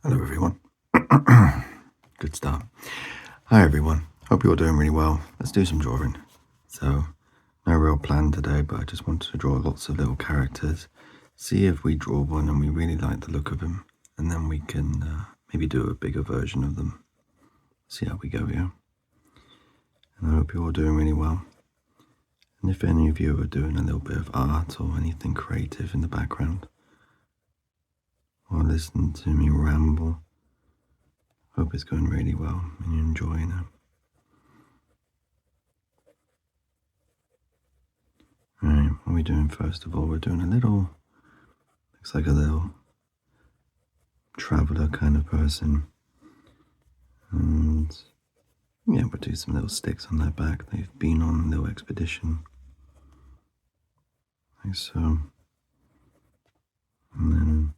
Hello, everyone. Good start. Hi, everyone. Hope you're doing really well. Let's do some drawing. So, no real plan today, but I just wanted to draw lots of little characters. See if we draw one and we really like the look of him, and then we can maybe do a bigger version of them. See how we go, yeah? And I hope you're all doing really well. And if any of you are doing a little bit of art or anything creative in the background, or listening to me ramble, hope it's going really well and you're enjoying it. Alright, what are we doing first of all? We're doing a little, looks like a little traveler kind of person. And yeah, we'll do some little sticks on their back. They've been on a little expedition. Like so. And then,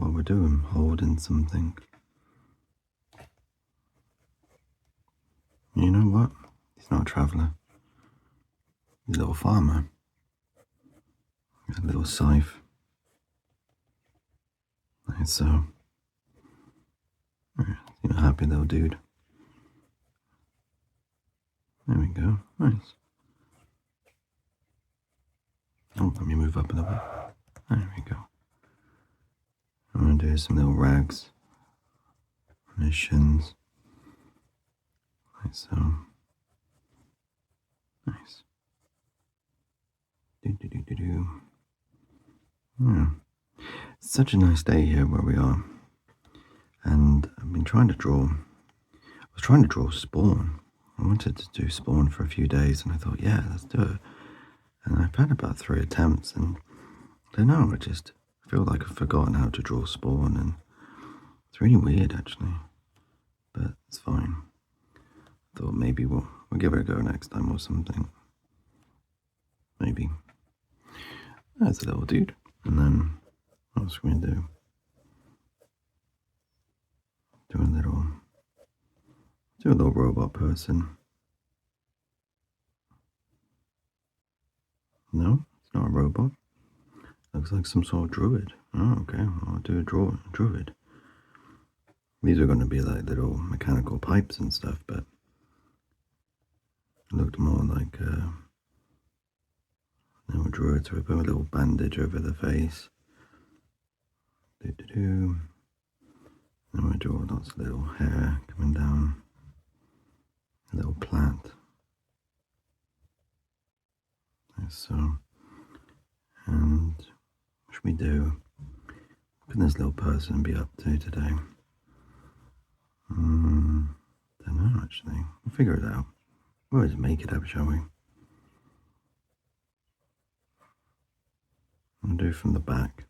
what we're doing, holding something. You know what? He's not a traveler. He's a little farmer. A little scythe. Like so. Happy little dude. There we go. Nice. Oh, let me move up a little bit. There we go. I'm going to do some little rags on his shins. Like so. Nice. Do. Yeah. It's such a nice day here where we are. And I've been trying to draw. I was trying to draw Spawn. I wanted to do Spawn for a few days and I thought, yeah, let's do it. And I've had about 3 attempts and I don't know, I feel like I've forgotten how to draw Spawn and it's really weird actually. But it's fine. I thought maybe we'll give it a go next time or something. Maybe. There's a little dude. And then what else can we do? Do a little robot person. No, it's not a robot. Looks like some sort of druid. Oh, okay. I'll do a druid. These are going to be like little mechanical pipes and stuff, but it looked more like druids with a little bandage over the face. Then we draw lots of little hair coming down. A little plant. Like so. And what should we do? What can this little person be up to today? Don't know actually. We'll figure it out. We'll just make it up, shall we? I'll do from the back.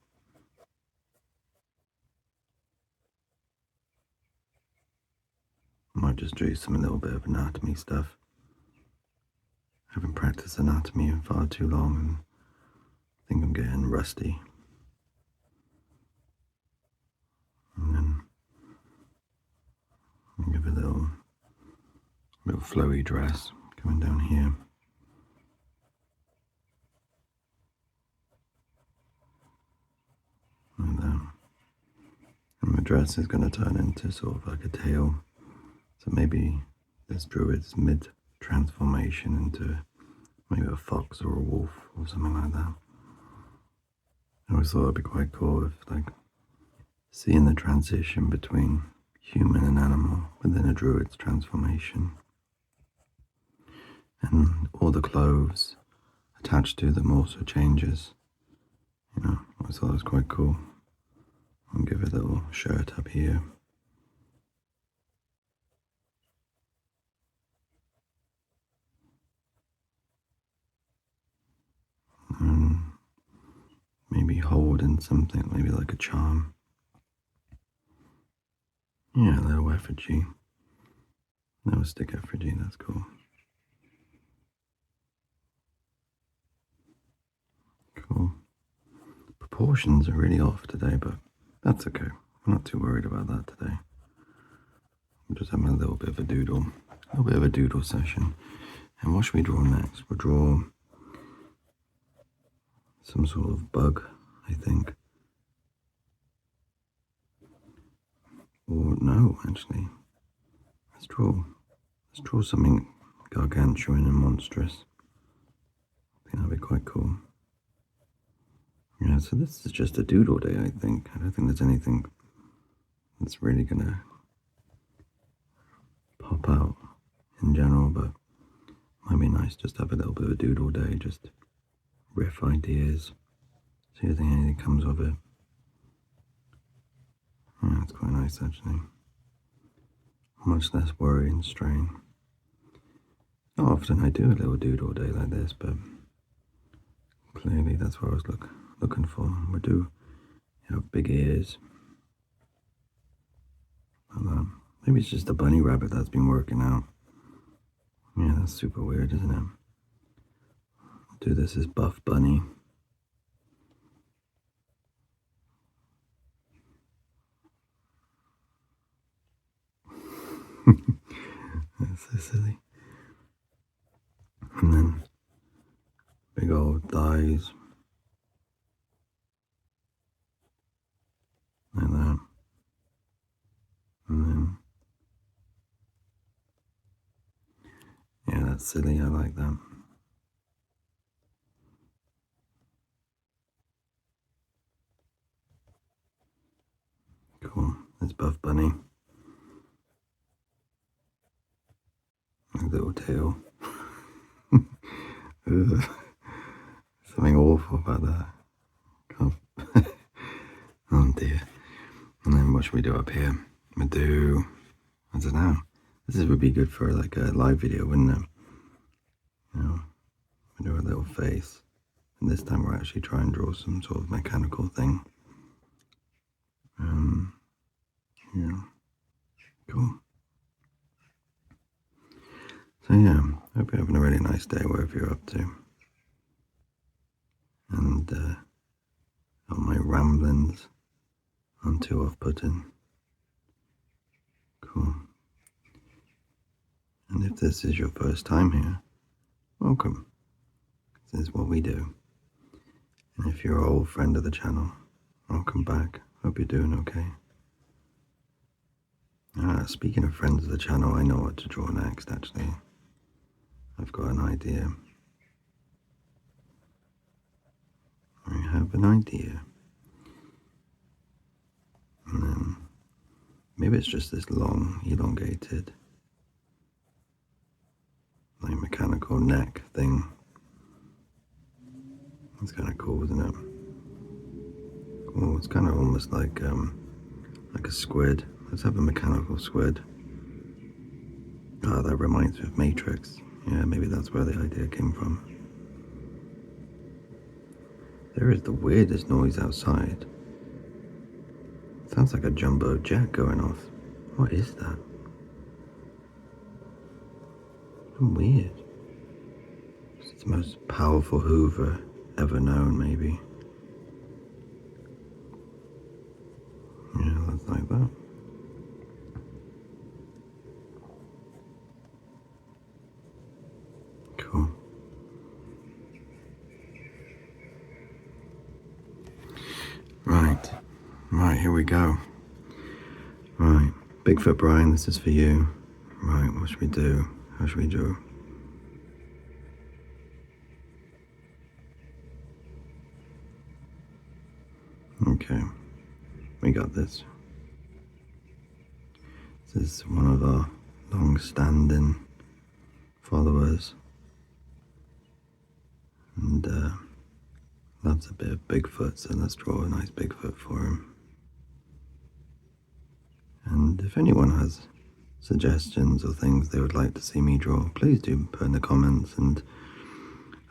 I might just do a little bit of anatomy stuff. I haven't practiced anatomy in far too long and I think I'm getting rusty. And then I'll give it a little flowy dress coming down here. Like that. And the dress is going to turn into sort of like a tail. So maybe this druid's mid-transformation into maybe a fox or a wolf or something like that. I always thought it'd be quite cool if, like, seeing the transition between human and animal within a druid's transformation. And all the clothes attached to them also changes. I always thought it was quite cool. I'll give it a little shirt up here. And maybe holding something, maybe like a charm. Yeah, a little effigy. Little stick effigy, that's cool. Cool. Proportions are really off today, but that's okay. I'm not too worried about that today. I'm just having a little bit of a doodle session. And what should we draw next? We'll draw some sort of bug, I think. Or no, actually. Let's draw. Let's draw something gargantuan and monstrous. I think that'd be quite cool. Yeah, so this is just a doodle day, I think. I don't think there's anything that's really gonna pop out in general, but might be nice just to have a little bit of a doodle day, just riff ideas, see if anything comes of it. Yeah, it's quite nice actually. Much less worry and strain. Not often I do a little doodle day like this, but clearly that's what I was looking for. We do have big ears. Maybe it's just a bunny rabbit that's been working out. Yeah, that's super weird, isn't it? Do this as Buff Bunny. That's so silly. And then big old thighs. Like that. And then, yeah, that's silly. I like that. Cool. That's Buff Bunny. A little tail. Ugh. Something awful about that. Oh dear. And then what should we do up here? I don't know. This would be good for like a live video, wouldn't it? You know, we do a little face. And this time we're actually trying to draw some sort of mechanical thing. Yeah. Cool. So yeah, hope you're having a really nice day wherever you're up to. And on my ramblings aren't too off-putting. Cool. And if this is your first time here, welcome. This is what we do. And if you're an old friend of the channel, welcome back. Hope you're doing okay. Speaking of friends of the channel, I know what to draw next actually. I've got an idea. I have an idea. And then maybe it's just this long, elongated, like mechanical neck thing. It's kind of cool, isn't it? Oh, it's kind of almost like a squid. Let's have a mechanical squid. Oh, that reminds me of Matrix. Yeah, maybe that's where the idea came from. There is the weirdest noise outside. Sounds like a jumbo jet going off. What is that? Weird. It's the most powerful Hoover ever known, maybe. Yeah, that's like that. Cool. Right, here we go. Right, Bigfoot Brian, this is for you. Right, what should we do? How should we do? Okay, we got this. This is one of our long-standing followers, and loves a bit of Bigfoot, so let's draw a nice Bigfoot for him. And if anyone has suggestions or things they would like to see me draw, please do put in the comments. And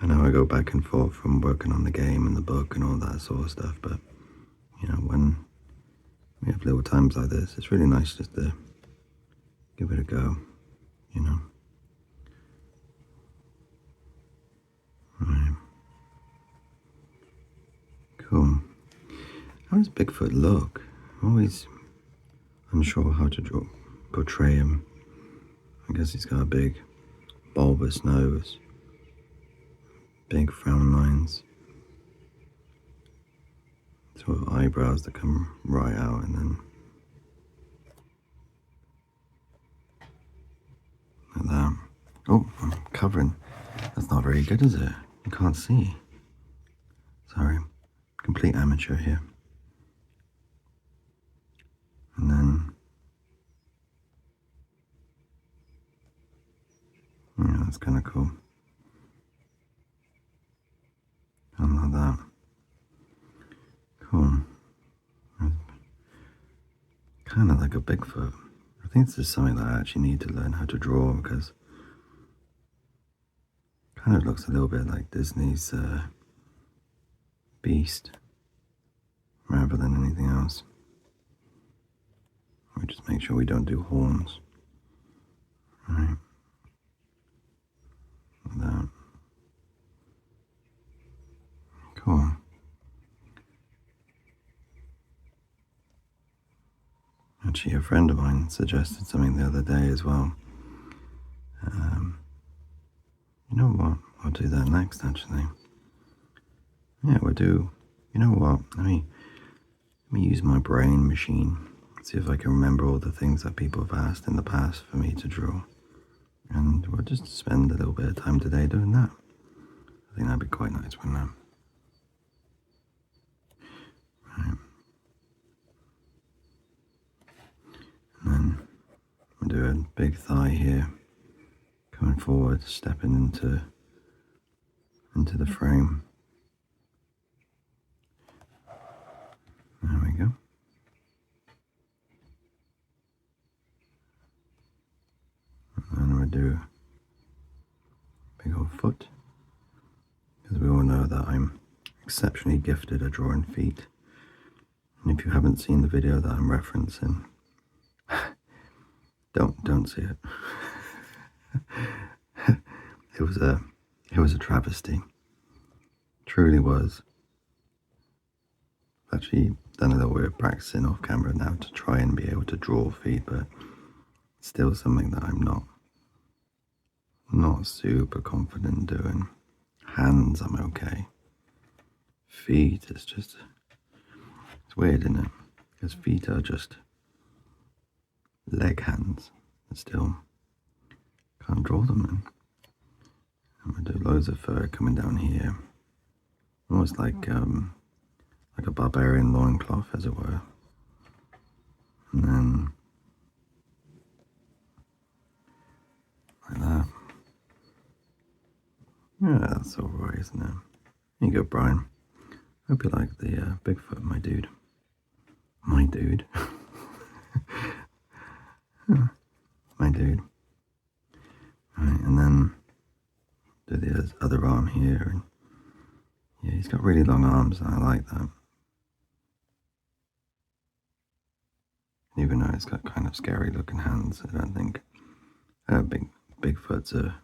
I know I go back and forth from working on the game and the book and all that sort of stuff, but you know, when we have little times like this, it's really nice just to give it a go, you know. Right. Cool. How does Bigfoot look? I'm always unsure how to portray him. I guess he's got a big bulbous nose, big frown lines, sort of eyebrows that come right out, and then covering. That's not very good, is it? You can't see. Sorry, complete amateur here. And then, yeah, that's kind of cool. Something like that. Cool. Kind of like a Bigfoot. I think this is something that I actually need to learn how to draw, because it kind of looks a little bit like Disney's Beast rather than anything else. We just make sure we don't do horns. Right. Like that. Cool. Actually, a friend of mine suggested something the other day as well. You know what? I'll do that next, actually. Yeah, we'll do. You know what? Let me use my brain machine. See if I can remember all the things that people have asked in the past for me to draw. And we'll just spend a little bit of time today doing that. I think that'd be quite nice, wouldn't it? Right. And then we'll do a big thigh here, coming forward, stepping into the frame. There we go. And then we'll do a big old foot, because we all know that I'm exceptionally gifted at drawing feet. And if you haven't seen the video that I'm referencing, don't see it. It was a travesty. Truly was. I've actually done a little bit of practicing off camera now to try and be able to draw feet, but it's still something that I'm not super confident doing. Hands, I'm okay. Feet, it's weird, isn't it? Because feet are just leg hands. I still can't draw them in. I'm gonna do loads of fur coming down here, almost like a barbarian loincloth, as it were. And then like that. Yeah, that's alright, isn't it? Here you go, Brian. Hope you like the Bigfoot, my dude. My dude. My dude. Right, and then do the other arm here. And yeah, he's got really long arms, and I like that. Even though it's got kind of scary looking hands, I don't think Bigfoot's a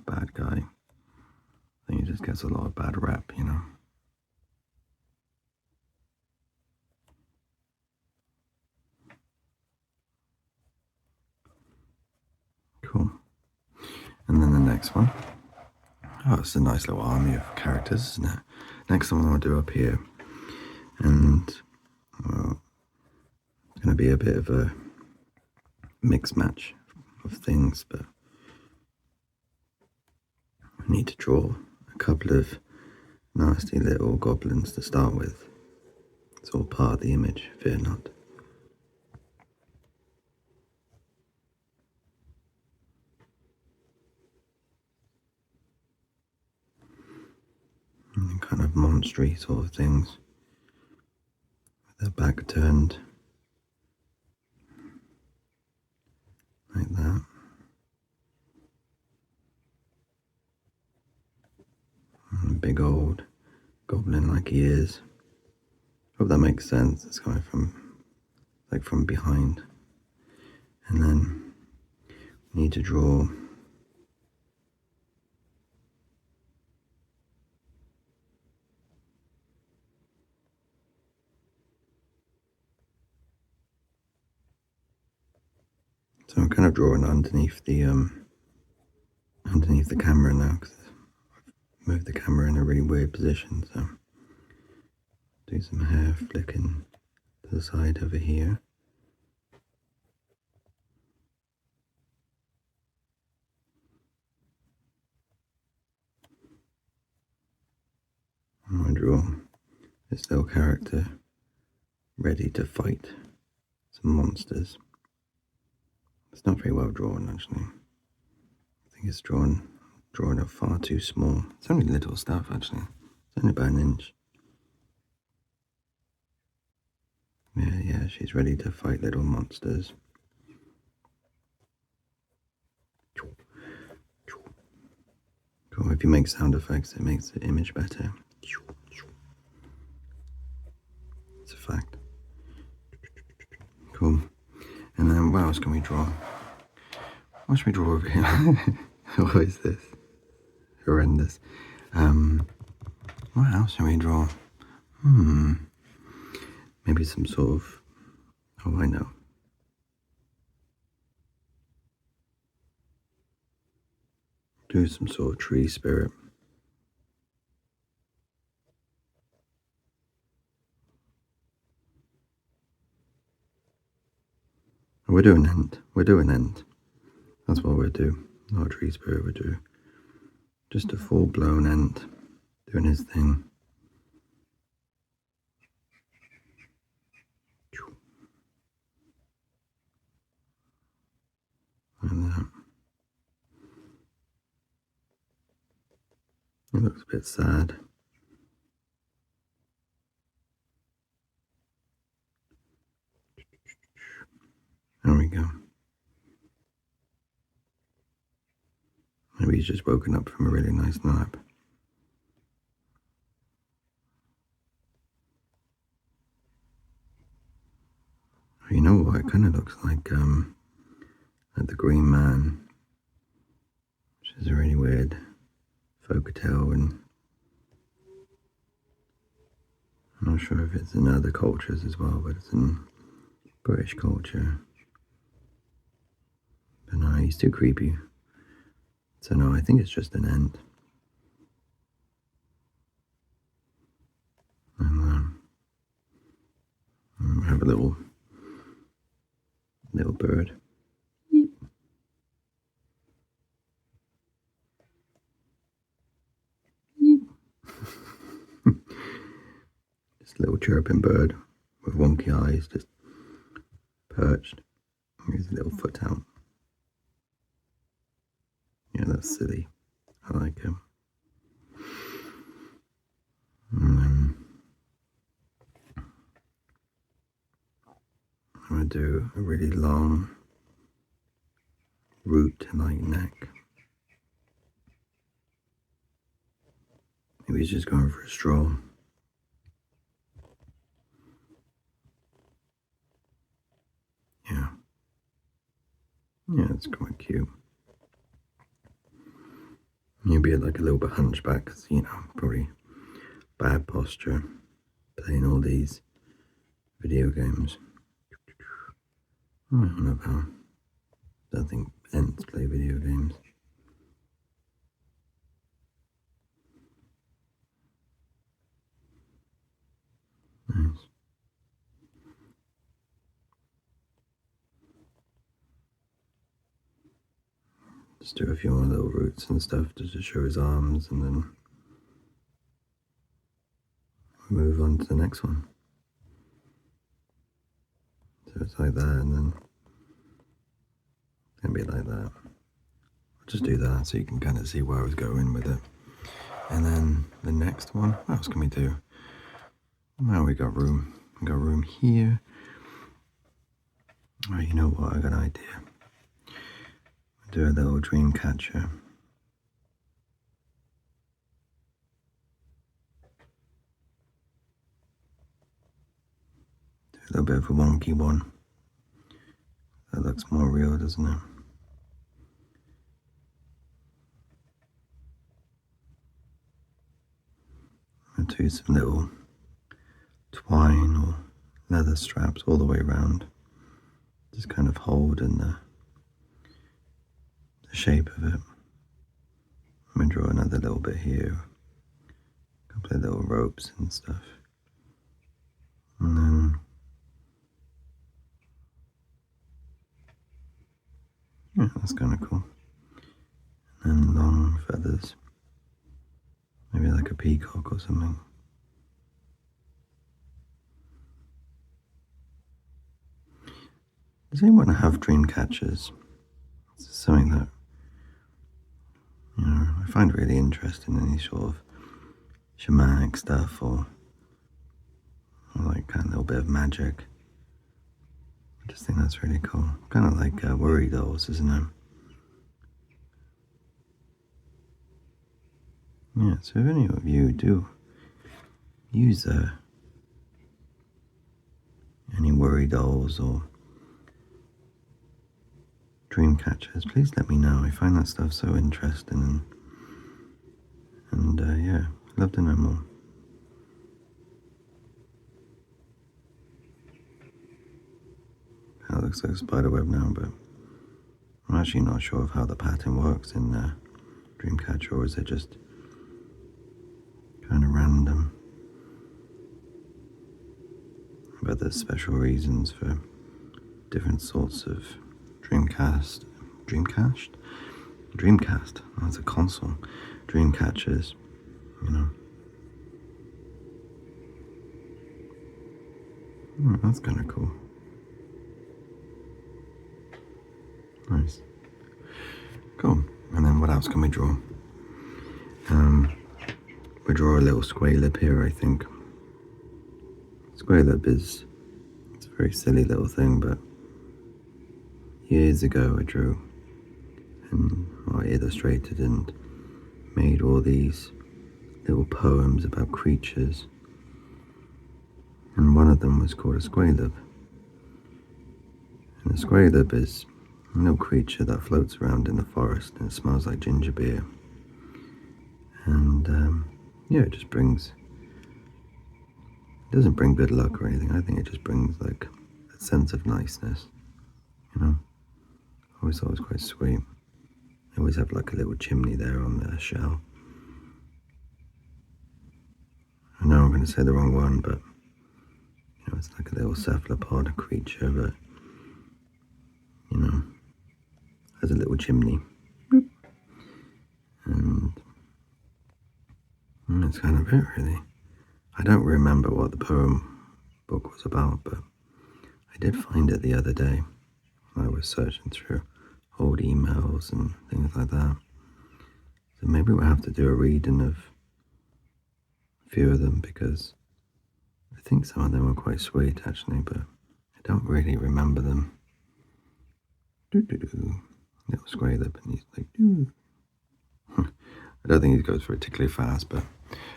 bad guy. I think he just gets a lot of bad rap, you know. Cool. And then the next one. Oh, it's a nice little army of characters, isn't it? Next one I'll do up here. And, well, it's going to be a bit of a mixed match of things, but I need to draw a couple of nasty little goblins to start with. It's all part of the image, fear not. And kind of monstery sort of things, with their back turned, like that. And big old goblin like he is. Hope that makes sense. It's coming from behind. And then we need to draw so I'm kind of drawing underneath the camera now, because I've moved the camera in a really weird position, so do some hair flicking to the side over here. this little character ready to fight some monsters. It's not very well drawn, actually. I think it's drawn it far too small. It's only little stuff, actually. It's only about an inch. Yeah, she's ready to fight little monsters. Cool. If you make sound effects, it makes the image better. It's a fact. Cool. And then what else can we draw? What should we draw over here? What is this? Horrendous. What else should we draw? Maybe some sort of... Oh, I know. Do some sort of tree spirit. We're doing Ent. We're doing Ent. That's what we'll do. Not a tree spirit, we'll do just a full-blown Ent doing his thing. And that. It looks a bit sad. There we go. Maybe he's just woken up from a really nice nap. You know what? It kind of looks like the Green Man, which is a really weird folk tale, and I'm not sure if it's in other cultures as well, but it's in British culture. But no, he's too creepy. So no, I think it's just an Ent. And have a little bird. Just a little chirping bird with wonky eyes, just perched. Here's a little foot out. Yeah, that's silly. I like him. And then I'm going to do a really long root-like neck. Maybe he's just going for a stroll. Yeah. Yeah, it's quite cute. You'll be like a little bit hunchback because, you know, probably bad posture playing all these video games. I don't know how. I don't think Ents play video games. Nice. Just do a few more little roots and stuff just to show his arms, and then move on to the next one. So it's like that, and then it's going to be like that. I'll just do that so you can kind of see where I was going with it. And then the next one, what else can we do? Now we got room. We got room here. Oh, you know what? I got an idea. Do a little dream catcher. Do a little bit of a wonky one. That looks more real, doesn't it? I'll do some little twine or leather straps all the way around. Just kind of hold in the shape of it. I'm going to draw another little bit here. A couple of little ropes and stuff. And then, yeah, that's kind of cool. And then long feathers. Maybe like a peacock or something. Does anyone have dream catchers? It's something that, I find really interesting, any sort of shamanic stuff or like kind of a little bit of magic. I just think that's really cool. Kind of like worry dolls, isn't it? Yeah, so if any of you do use any worry dolls or dream catchers, please let me know. I find that stuff so interesting, and yeah, I'd love to know more. That looks like a spider web now, but I'm actually not sure of how the pattern works in Dreamcatcher, or is it just kind of random? But there's special reasons for different sorts of Dreamcast. Dreamcast. That's a console. Dreamcatchers, that's kind of cool. Nice. Cool. And then what else can we draw? We draw a little squaleb here, I think. Squaleb it's a very silly little thing, but years ago I drew and I illustrated and made all these little poems about creatures, and one of them was called a squaleb. And a squaleb is a little creature that floats around in the forest and it smells like ginger beer. And yeah, it doesn't bring good luck or anything. I think it just brings like a sense of niceness, I always thought it was quite sweet. They always have like a little chimney there on their shell. I know I'm going to say the wrong one, but it's like a little cephalopod creature, but has a little chimney. And that's kind of it, really. I don't remember what the poem book was about, but I did find it the other day. I was searching through old emails and things like that. So maybe we'll have to do a reading of a few of them, because I think some of them were quite sweet actually, but I don't really remember them. Little squaleb, and he's like, doo. I don't think he goes particularly fast, but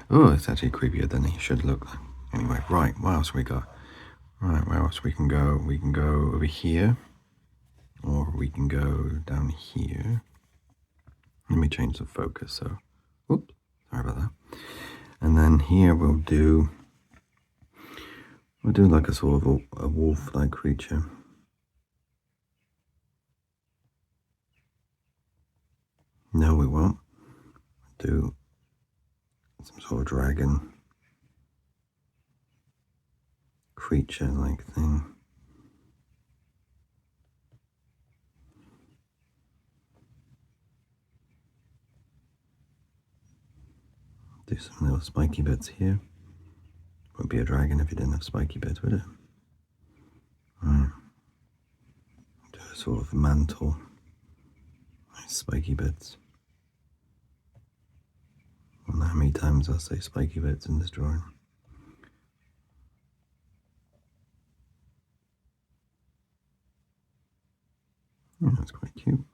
it's actually creepier than he should look like. Anyway, right, what else we got? Right, where else we can go? We can go over here, or we can go down here. Let me change the focus, so, oops, sorry about that. And then here we'll do like a sort of a wolf-like creature. No, we won't. Do some sort of dragon creature-like thing. Do some little spiky bits here. Wouldn't be a dragon if you didn't have spiky bits, would it? Right. Do a sort of mantle. Nice spiky bits. I don't know how many times I'll say spiky bits in this drawing. Yeah, that's quite cute.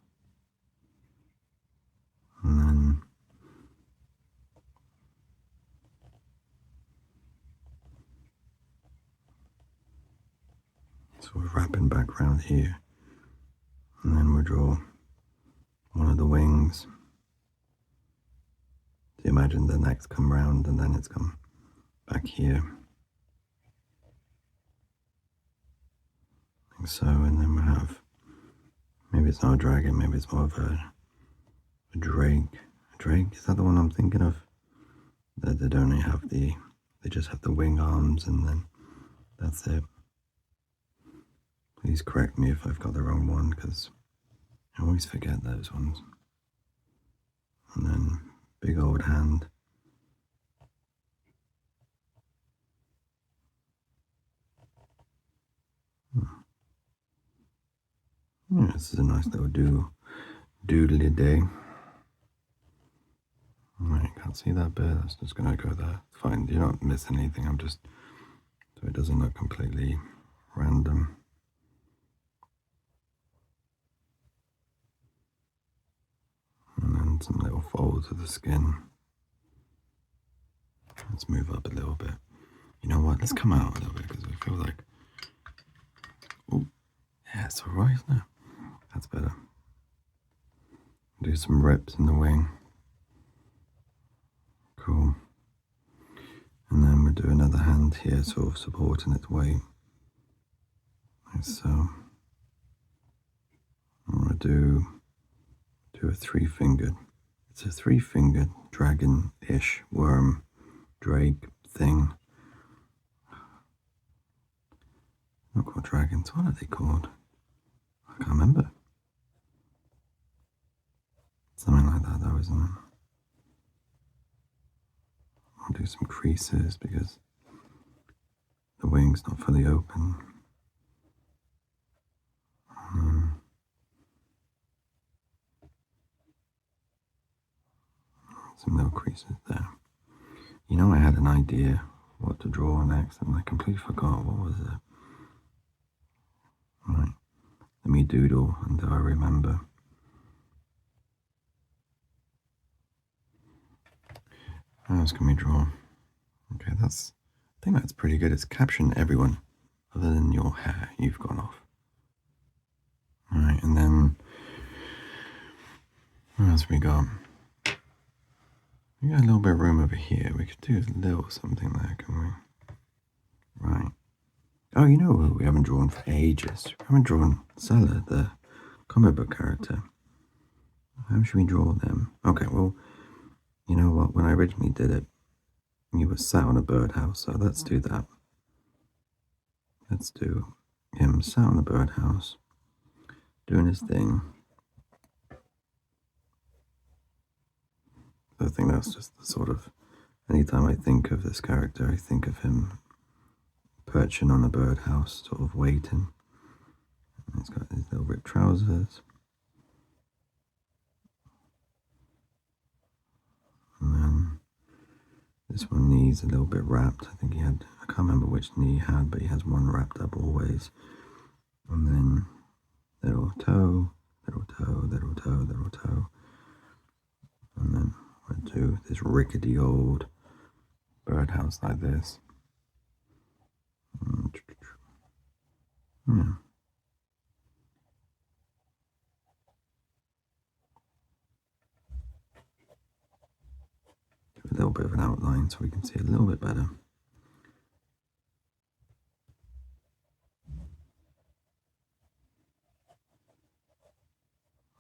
And then sort of wrapping back around here. And then we'll draw one of the wings. So you imagine the neck's come round and then it's come back here. Like so, and then we'll have, maybe it's not a dragon, maybe it's more of a drake. A drake, is that the one I'm thinking of? That they don't have they just have the wing arms and then that's it. Please correct me if I've got the wrong one, because I always forget those ones. And then big old hand. Yeah, this is a nice little doodly day. Right, can't see that bit. That's just gonna go there. Fine, you don't miss anything. I'm just so it doesn't look completely random. And then some little folds of the skin. Let's move up a little bit. You know what? Let's come out a little bit because I feel like. Oh, yeah, it's alright, isn't it? That's better. Do some rips in the wing. Cool. And then we'll do another hand here, sort of supporting its weight. Like so. I'm going to do a three-fingered. It's a three-fingered dragon-ish worm drake thing. Not called dragons. What are they called? I can't remember. Something like that, though, isn't it? I'll do some creases because the wing's not fully open. Some little creases there. You know, I had an idea what to draw next, and I completely forgot. What was it? Right. Let me doodle until I remember. What else can we draw? Okay, I think that's pretty good. It's capturing everyone other than your hair. You've gone off. Alright, and then what else we got? We got a little bit of room over here. We could do a little something there, can we? Right. Oh, you know who we haven't drawn for ages? We haven't drawn Salah, the comic book character. How should we draw them? Okay, well, you know what? When I originally did it, he was sat on a birdhouse, so let's do that. Let's do him sat on a birdhouse, doing his thing. I think that's just the sort of, anytime I think of this character, I think of him perching on a birdhouse, sort of waiting. And he's got his little ripped trousers. And then this one knee's a little bit wrapped. I think he had, I can't remember which knee he had, but he has one wrapped up always. And then little toe, little toe, little toe, little toe. And then we'll do this rickety old birdhouse like this. Yeah. Do a little bit of an outline so we can see a little bit better.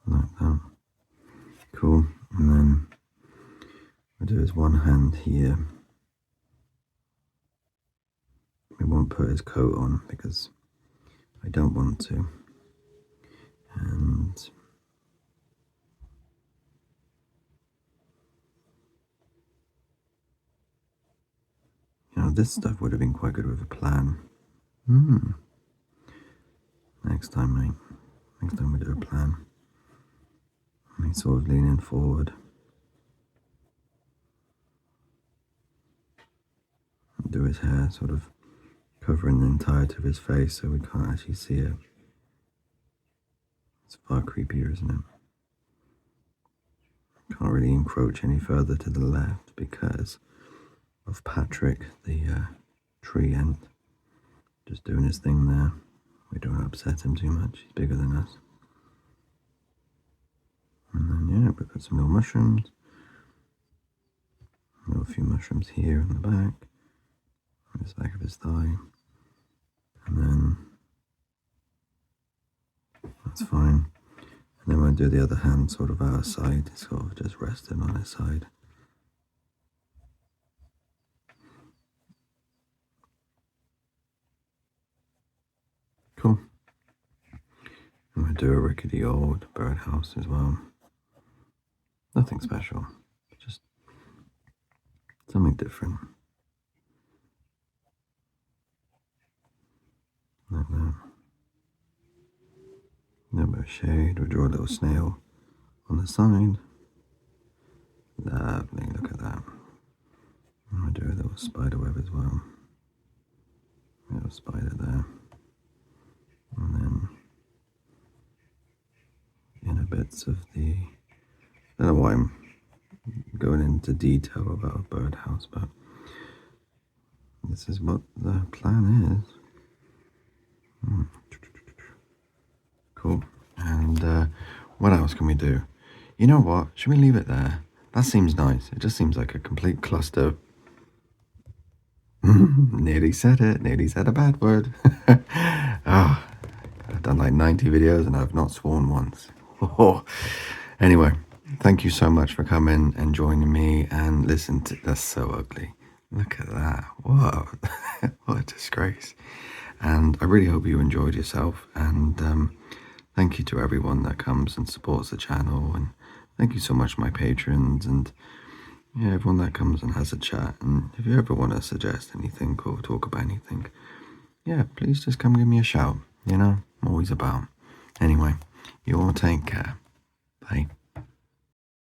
Like that. Cool. And then we'll do his one hand here. We won't put his coat on because I don't want to. And you know, this stuff would have been quite good with a plan. Next time, mate. Next time we do a plan. And he's sort of leaning forward. And do his hair sort of covering the entirety of his face so we can't actually see it. It's far creepier, isn't it? Can't really encroach any further to the left because of Patrick, the tree ant, just doing his thing there. We don't upset him too much, he's bigger than us. And then, yeah, we've got some little mushrooms. A few mushrooms here in the back, on the back of his thigh. And then, that's fine. And then we'll do the other hand sort of outside, sort of just resting on his side. Cool. And we'll do a rickety old birdhouse as well. Nothing special, just something different. Like that. Then we'll shade. We'll draw a little snail on the side. Lovely, look at that. I'll do a little spider web as well. A little spider there. And then inner bits of the... I don't know why I'm going into detail about a birdhouse, but this is what the plan is. Cool. And what else can we do? You know what? Should we leave it there? That seems nice. It just seems like a complete cluster. Nearly said it. Nearly said a bad word. Oh, I've done like 90 videos and I've not sworn once. Anyway, thank you so much for coming and joining me and listen to... That's so ugly. Look at that. Whoa. What a disgrace. And I really hope you enjoyed yourself. And thank you to everyone that comes and supports the channel. And thank you so much, my patrons. And yeah, everyone that comes and has a chat. And if you ever want to suggest anything or talk about anything, yeah, please just come give me a shout. You know, I'm always about. Anyway, you all take care. Bye.